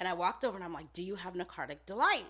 And I walked over and I'm like, do you have Narcotic Delight?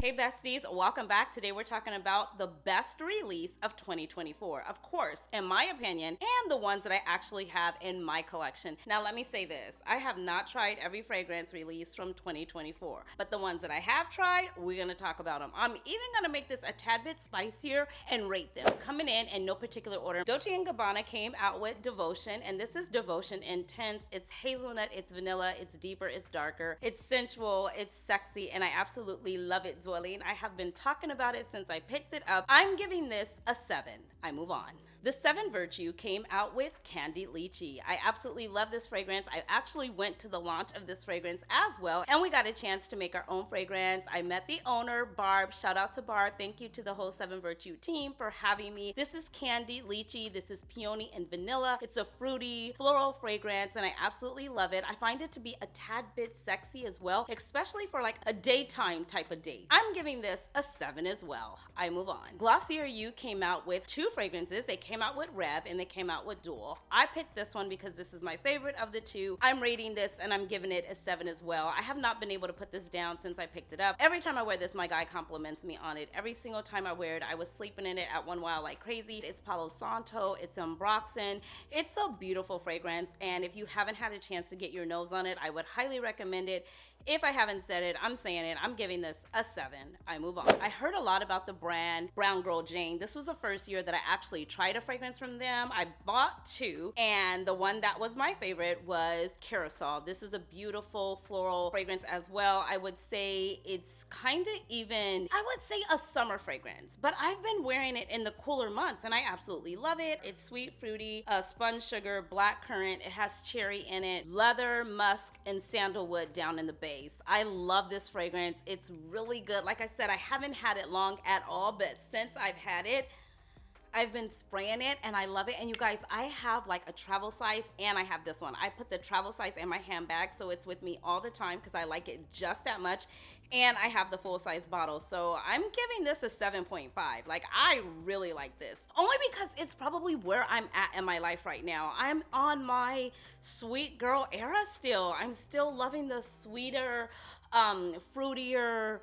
Hey besties, welcome back. Today we're talking about the best release of 2024. Of course, in my opinion, and the ones that I actually have in my collection. Now let me say this, I have not tried every fragrance release from 2024, but the ones that I have tried, we're gonna talk about them. I'm even gonna make this a tad bit spicier and rate them. Coming in no particular order, Dolce & Gabbana came out with Devotion, and this is Devotion Intense. It's hazelnut, it's vanilla, it's deeper, it's darker, it's sensual, it's sexy, and I absolutely love it. I have been talking about it since I picked it up. I'm giving this a 7. I move on. The 7 Virtue came out with Candied Lychee. I absolutely love this fragrance. I actually went to the launch of this fragrance as well, and we got a chance to make our own fragrance. I met the owner, Barb. Shout out to Barb. Thank you to the whole 7 Virtue team for having me. This is Candied Lychee. This is peony and vanilla. It's a fruity, floral fragrance, and I absolutely love it. I find it to be a tad bit sexy as well, especially for like a daytime type of date. I'm giving this a 7 as well. I move on. Glossier You came out with 2 fragrances. They came out with Rev and they came out with Dual. I picked this one because this is my favorite of the 2. I'm rating this and I'm giving it a 7 as well. I have not been able to put this down since I picked it up. Every time I wear this, my guy compliments me on it. Every single time I wear it, I was sleeping in it at one while like crazy. It's Palo Santo, it's Ambroxan. It's a beautiful fragrance, and if you haven't had a chance to get your nose on it, I would highly recommend it. If I haven't said it, I'm saying it. I'm giving this a 7. I move on. I heard a lot about the brand Brown Girl Jane. This was the first year that I actually tried a fragrance from them. I bought 2, and the one that was my favorite was Carousel. This is a beautiful floral fragrance as well. I would say it's kind of even, I would say a summer fragrance, but I've been wearing it in the cooler months and I absolutely love it. It's sweet, fruity, spun sugar, black currant. It has cherry in it, leather, musk, and sandalwood down in the base. I love this fragrance. It's really good. Like I said, I haven't had it long at all, but since I've had it, I've been spraying it and I love it. And you guys, I have like a travel size and I have this one. I put the travel size in my handbag, so it's with me all the time because I like it just that much. And I have the full size bottle. So I'm giving this a 7.5. Like, I really like this. Only because it's probably where I'm at in my life right now. I'm on my sweet girl era still. I'm still loving the sweeter, fruitier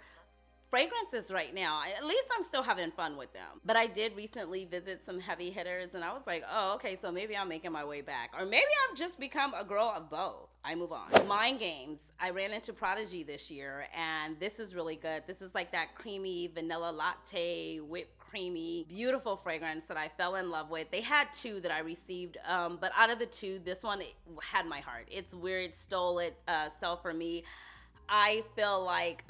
fragrances right now. At least I'm still having fun with them. But I did recently visit some heavy hitters and I was like, oh, okay, so maybe I'm making my way back. Or maybe I've just become a girl of both. I move on. Mind Games. I ran into Prodigy this year and this is really good. This is like that creamy vanilla latte, whipped creamy, beautiful fragrance that I fell in love with. They had 2 that I received, but out of the 2, this one had my heart. It's weird, stole it, self for me. I feel like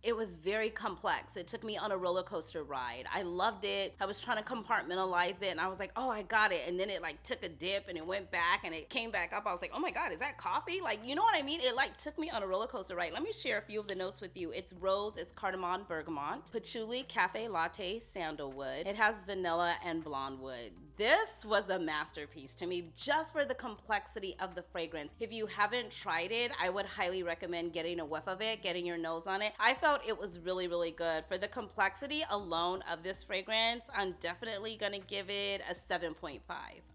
it was very complex. It took me on a roller coaster ride. I loved it. I was trying to compartmentalize it and I was like, oh, I got it. And then it like took a dip and it went back and it came back up. I was like, oh my God, is that coffee? Like, you know what I mean? It like took me on a roller coaster ride. Let me share a few of the notes with you. It's rose, it's cardamom, bergamot, patchouli, cafe latte, sandalwood. It has vanilla and blonde wood. This was a masterpiece to me just for the complexity of the fragrance. If you haven't tried it, I would highly recommend getting a whiff of it, getting your nose on it. I felt it was really, really good. For the complexity alone of this fragrance, I'm definitely gonna give it a 7.5.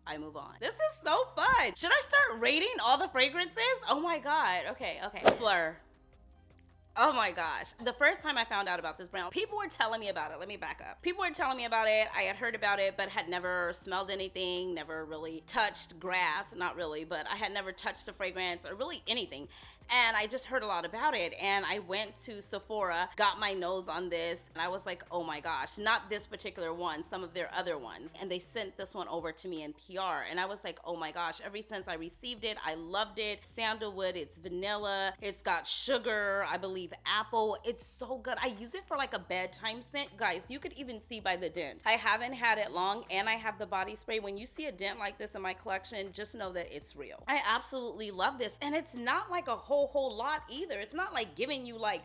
I move on. This is so fun. Should I start rating all the fragrances? Oh my God. Okay. Phlur. Oh my gosh. The first time I found out about this brand, people were telling me about it. Let me back up. People were telling me about it. I had heard about it, but had never smelled anything, never really touched grass. Not really, but I had never touched a fragrance or really anything. And I just heard a lot about it. And I went to Sephora, got my nose on this, and I was like, oh my gosh, not this particular one, some of their other ones. And they sent this one over to me in PR. And I was like, oh my gosh, ever since I received it, I loved it. Sandalwood, it's vanilla, it's got sugar, I believe apple. It's so good. I use it for like a bedtime scent. Guys, you could even see by the dent. I haven't had it long and I have the body spray. When you see a dent like this in my collection, just know that it's real. I absolutely love this. And it's not like a whole lot either. It's not like giving you like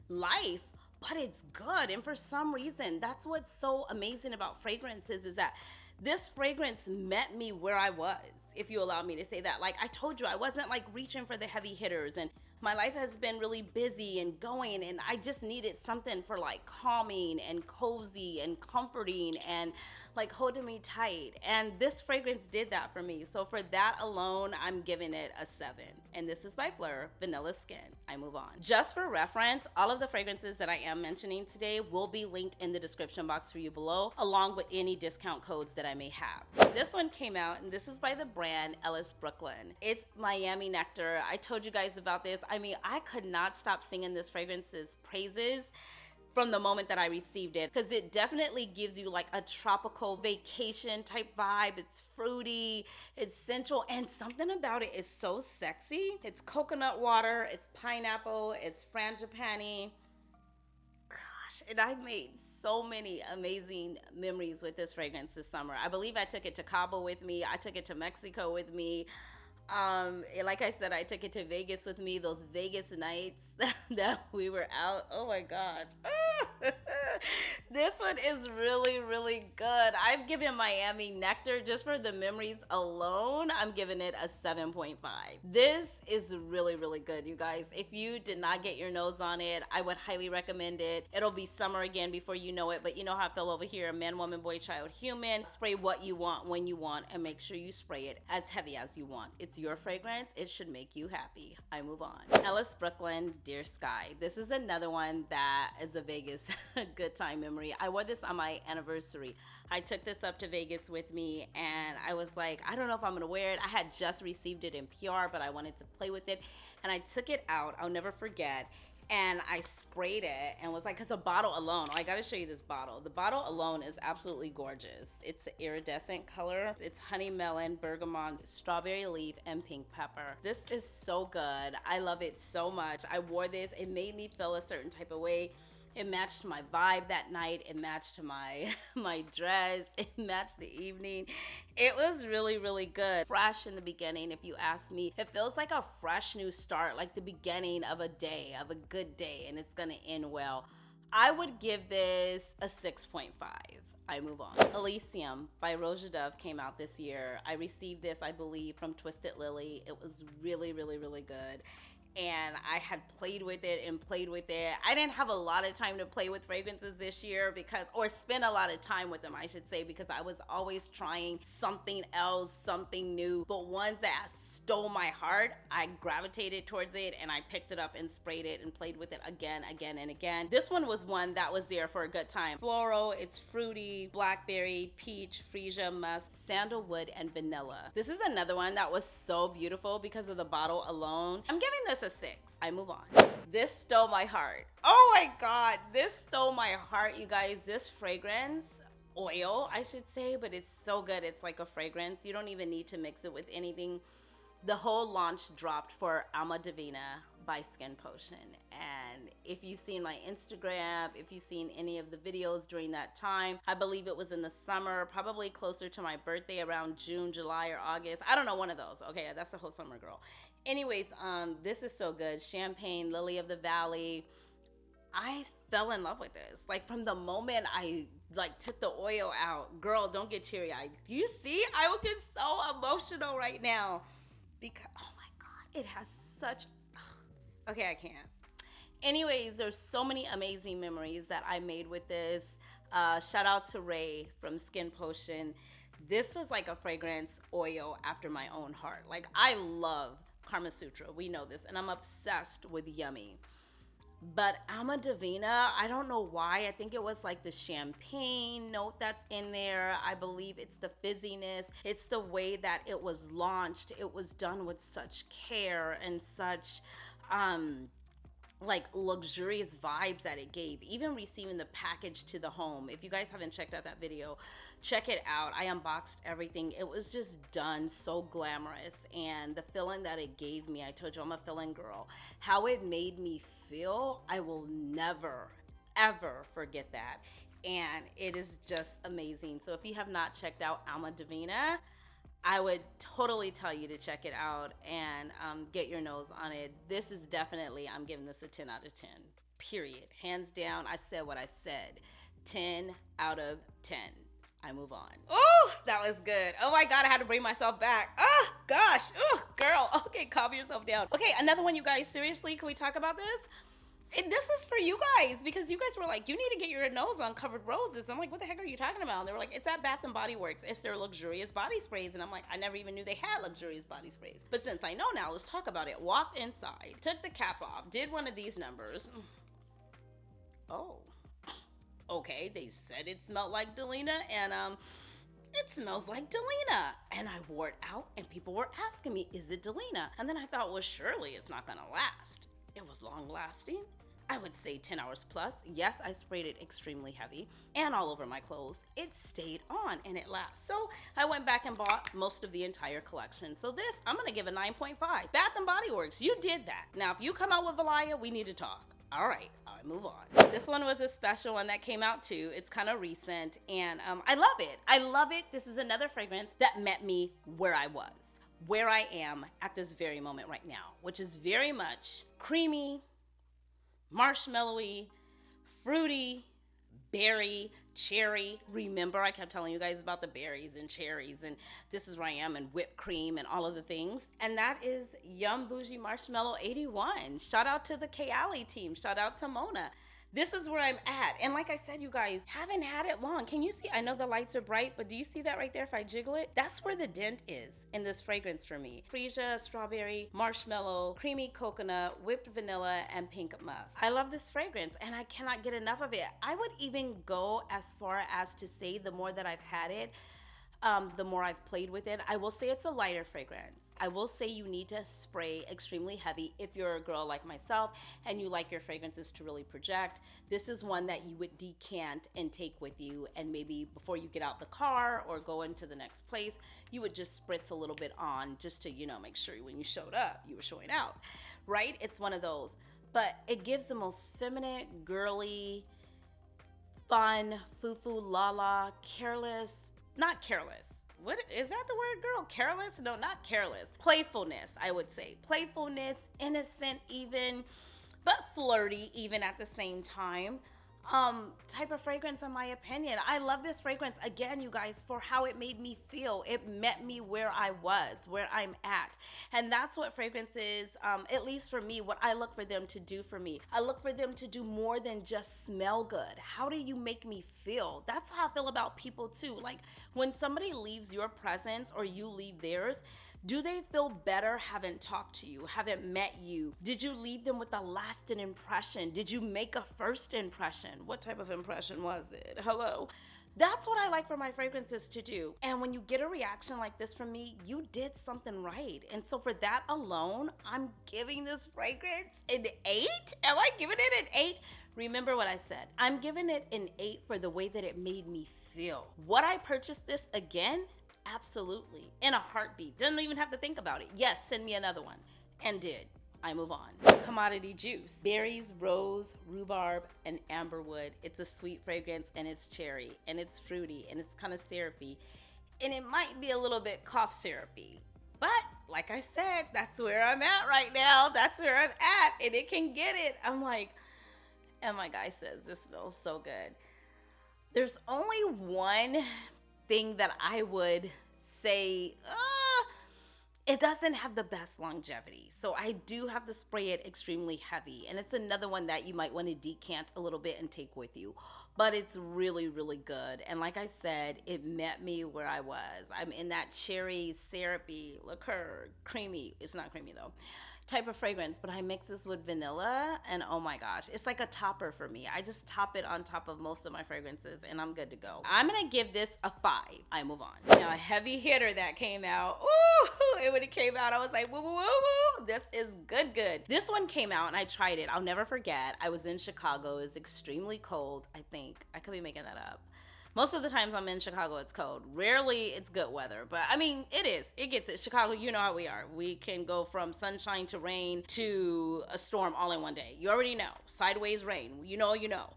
life, but it's good. And for some reason, that's what's so amazing about fragrances, is that this fragrance met me where I was, if you allow me to say that. Like I told you, I wasn't like reaching for the heavy hitters, and my life has been really busy and going, and I just needed something for like calming and cozy and comforting and like holding me tight. And this fragrance did that for me. So for that alone, I'm giving it a 7. And this is by Phlur, Vanilla Skin. I move on. Just for reference, all of the fragrances that I am mentioning today will be linked in the description box for you below, along with any discount codes that I may have. This one came out, and this is by the brand Ellis Brooklyn. It's Miami Nectar. I told you guys about this. I mean, I could not stop singing this fragrance's praises from the moment that I received it, because it definitely gives you like a tropical vacation type vibe. It's fruity, it's sensual, and something about it is so sexy. It's coconut water, it's pineapple, it's frangipani. Gosh, and I've made so many amazing memories with this fragrance this summer. I believe I took it to Cabo with me. I took it to Mexico with me. Like I said, I took it to Vegas with me. Those Vegas nights that we were out. Oh my gosh. This one is really, really good. I've given Miami Nectar, just for the memories alone, I'm giving it a 7.5. This is really, really good, you guys. If you did not get your nose on it, I would highly recommend it. It'll be summer again before you know it, but you know how I feel over here, man, woman, boy, child, human. Spray what you want when you want, and make sure you spray it as heavy as you want. It's your fragrance. It should make you happy. I move on. Ellis Brooklyn, Dear Sky. This is another one that is a Vegas good time memory. I wore this on my anniversary. I took this up to Vegas with me, and I was like, I don't know if I'm gonna wear it. I had just received it in PR, but I wanted to play with it, and I took it out. I'll never forget. And I sprayed it and was like, because the bottle alone, I gotta show you this bottle. The bottle alone is absolutely gorgeous. It's an iridescent color. It's honey melon, bergamot, strawberry leaf, and pink pepper. This is so good. I love it so much. I wore this. It made me feel a certain type of way. It matched my vibe that night. It matched my dress. It matched the evening. It was really, really good. Fresh in the beginning, if you ask me. It feels like a fresh new start, like the beginning of a day, of a good day, and it's gonna end well. I would give this a 6.5. I move on. Elysium by Roja Dove came out this year. I received this, I believe, from Twisted Lily. It was really, really, really good. And I had played with it and played with it. I didn't have a lot of time to play with fragrances this year or spend a lot of time with them, I should say, because I was always trying something else, something new. But ones that stole my heart, I gravitated towards it, and I picked it up and sprayed it and played with it again, and again. This one was one that was there for a good time. Floral, it's fruity, blackberry, peach, freesia, musk, sandalwood, and vanilla. This is another one that was so beautiful because of the bottle alone. I'm giving this a 6. I move on. This stole my heart. Oh my God, this stole my heart, you guys. This fragrance, oil, I should say, but it's so good. It's like a fragrance. You don't even need to mix it with anything. The whole launch dropped for Alma Divina by Skinpotion. And if you've seen my Instagram, if you've seen any of the videos during that time, I believe it was in the summer, probably closer to my birthday, around June, July, or August. I don't know, one of those. Okay, that's the whole summer, girl. Anyways, this is so good. Champagne, Lily of the Valley. I fell in love with this. Like, from the moment I took the oil out, girl, don't get teary-eyed. You see, I will get so emotional right now because, oh my God, it has such, okay, I can't. Anyways, there's so many amazing memories that I made with this. Shout out to Ray from Skinpotion. This was like a fragrance oil after my own heart. Like, I love Kama Sutra, we know this, and I'm obsessed with Yummy. But Alma Divina, I don't know why. I think it was like the champagne note that's in there. I believe it's the fizziness. It's the way that it was launched. It was done with such care and such like luxurious vibes that it gave. Even receiving the package to the home. If you guys haven't checked out that video, check it out. I unboxed everything. It was just done so glamorous, and the feeling that it gave me, I told you I'm a feeling girl. How it made me feel, I will never, ever forget that. And it is just amazing. So if you have not checked out Alma Divina, I would totally tell you to check it out and get your nose on it. This is definitely, I'm giving this a 10 out of 10, period. Hands down, I said what I said. 10 out of 10. I move on. Oh, that was good. Oh my God, I had to bring myself back. Oh gosh, oh girl. Okay, calm yourself down. Okay, another one, you guys. Seriously, can we talk about this? And this is for you guys because you guys were like, you need to get your nose on covered roses. I'm like, what the heck are you talking about? And they were like, it's at Bath and Body Works. It's their luxurious body sprays. And I'm like, I never even knew they had luxurious body sprays. But since I know now, let's talk about it. Walked inside, took the cap off, did one of these numbers. Oh, okay. They said it smelled like Delina, and it smells like Delina. And I wore it out, and people were asking me, is it Delina? And then I thought, well, surely it's not gonna last. It was long lasting. I would say 10 hours plus. Yes, I sprayed it extremely heavy and all over my clothes. It stayed on and it lasts. So I went back and bought most of the entire collection. So this, I'm gonna give a 9.5. Bath and Body Works, you did that. Now, if you come out with Valaya, we need to talk. All right, I move on. This one was a special one that came out too. It's kind of recent, and I love it. I love it. This is another fragrance that met me where I was, where I am at this very moment right now, which is very much creamy, marshmallowy, fruity, berry, cherry. Remember, I kept telling you guys about the berries and cherries, and this is where I am, and whipped cream and all of the things. And that is Yum Boujee Marshmallow 81. Shout out to the Kayali team. Shout out to Mona. This is where I'm at. And like I said, you guys, haven't had it long. Can you see? I know the lights are bright, but do you see that right there if I jiggle it? That's where the dent is in this fragrance for me. Freesia, strawberry, marshmallow, creamy coconut, whipped vanilla, and pink musk. I love this fragrance and I cannot get enough of it. I would even go as far as to say the more that I've had it, the more I've played with it. I will say it's a lighter fragrance. I will say you need to spray extremely heavy if you're a girl like myself and you like your fragrances to really project. This is one that you would decant and take with you, and maybe before you get out the car or go into the next place, you would just spritz a little bit on just to, make sure when you showed up, you were showing out, right? It's one of those. But it gives the most feminine, girly, fun, foo-foo, la-la, careless, not careless. What is that the word, girl? Careless? No, not careless. Playfulness, I would say. Playfulness, innocent even, but flirty even at the same time. Type of fragrance in my opinion. I love this fragrance, again, you guys, for how it made me feel. It met me where I was, where I'm at. And that's what fragrance is, at least for me, what I look for them to do for me. I look for them to do more than just smell good. How do you make me feel? That's how I feel about people too. Like when somebody leaves your presence or you leave theirs, do they feel better having talked to you, haven't met you? Did you leave them with a lasting impression? Did you make a first impression? What type of impression was it? Hello? That's what I like for my fragrances to do. And when you get a reaction like this from me, you did something right. And so for that alone, I'm giving this fragrance an 8. Am I giving it an 8? Remember what I said. I'm giving it an 8 for the way that it made me feel. Would I purchase this again? Absolutely. In a heartbeat. Didn't even have to think about it. Yes, send me another one. And did. I move on. Commodity Juice. Berries, rose, rhubarb, and amberwood. It's a sweet fragrance and it's cherry and it's fruity and it's kind of syrupy. And it might be a little bit cough syrupy. But like I said, that's where I'm at right now. That's where I'm at and it can get it. I'm like, and my guy says, this smells so good. There's only one thing that I would say, it doesn't have the best longevity. So I do have to spray it extremely heavy. And it's another one that you might want to decant a little bit and take with you. But it's really, really good. And like I said, it met me where I was. I'm in that cherry, syrupy, liqueur, creamy. It's not creamy though. Type of fragrance, but I mix this with vanilla and oh my gosh, it's like a topper for me. I just top it on top of most of my fragrances and I'm good to go. I'm gonna give this a 5. I move on. Now a heavy hitter that came out, ooh, when it came out I was like, woo, woo, woo, woo. This is good. This one came out and I tried it. I'll never forget. I was in Chicago. It was extremely cold, I think. I could be making that up. Most of the times I'm in Chicago, it's cold. Rarely it's good weather, but I mean, it is. It gets it. Chicago, you know how we are. We can go from sunshine to rain to a storm all in one day. You already know. Sideways rain. You know.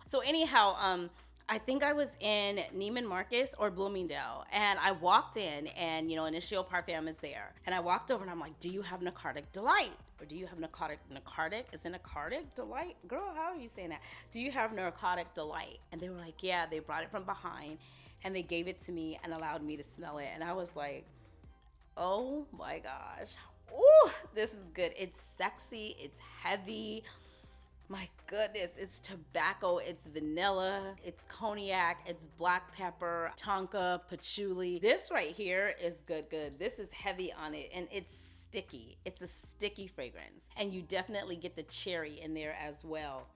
So anyhow, I think I was in Neiman Marcus or Bloomingdale, and I walked in, and Initio Parfum is there, and I walked over, and I'm like, "Do you have Narcotic Delight, or do you have Narcotic? Is it Narcotic Delight, girl? How are you saying that? Do you have Narcotic Delight?" And they were like, "Yeah." They brought it from behind, and they gave it to me and allowed me to smell it, and I was like, "Oh my gosh, ooh, this is good. It's sexy. It's heavy." My goodness, it's tobacco, it's vanilla, it's cognac, it's black pepper, tonka, patchouli. This right here is good. This is heavy on it, and it's sticky. It's a sticky fragrance, and you definitely get the cherry in there as well.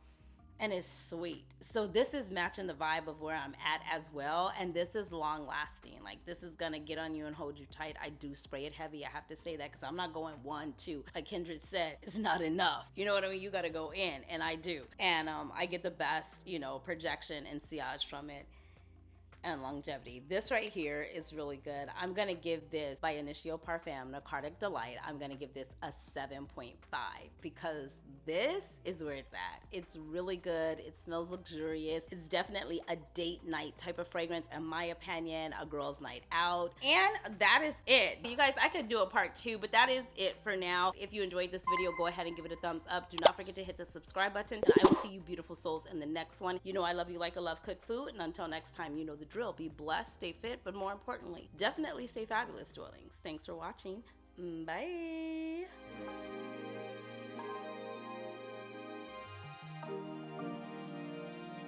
And it's sweet. So this is matching the vibe of where I'm at as well, and this is long lasting. Like, this is gonna get on you and hold you tight. I do spray it heavy, I have to say that, because I'm not going 1, 2. Like Kindred said, it's not enough. You know what I mean? You gotta go in, and I do. And I get the best, projection and sillage from it. And longevity. This right here is really good. I'm gonna give this, by Initio Parfum Narcotic Delight, I'm gonna give this a 7.5, because this is where it's at. It's really good. It smells luxurious. It's definitely a date night type of fragrance, in my opinion, a girl's night out. And that is it. You guys, I could do a part 2, but that is it for now. If you enjoyed this video, go ahead and give it a thumbs up. Do not forget to hit the subscribe button, and I will see you beautiful souls in the next one. You know I love you like I love cooked food, and until next time, you know the drill. Be blessed, stay fit, but more importantly, definitely stay fabulous, dwellings. Thanks for watching. Bye.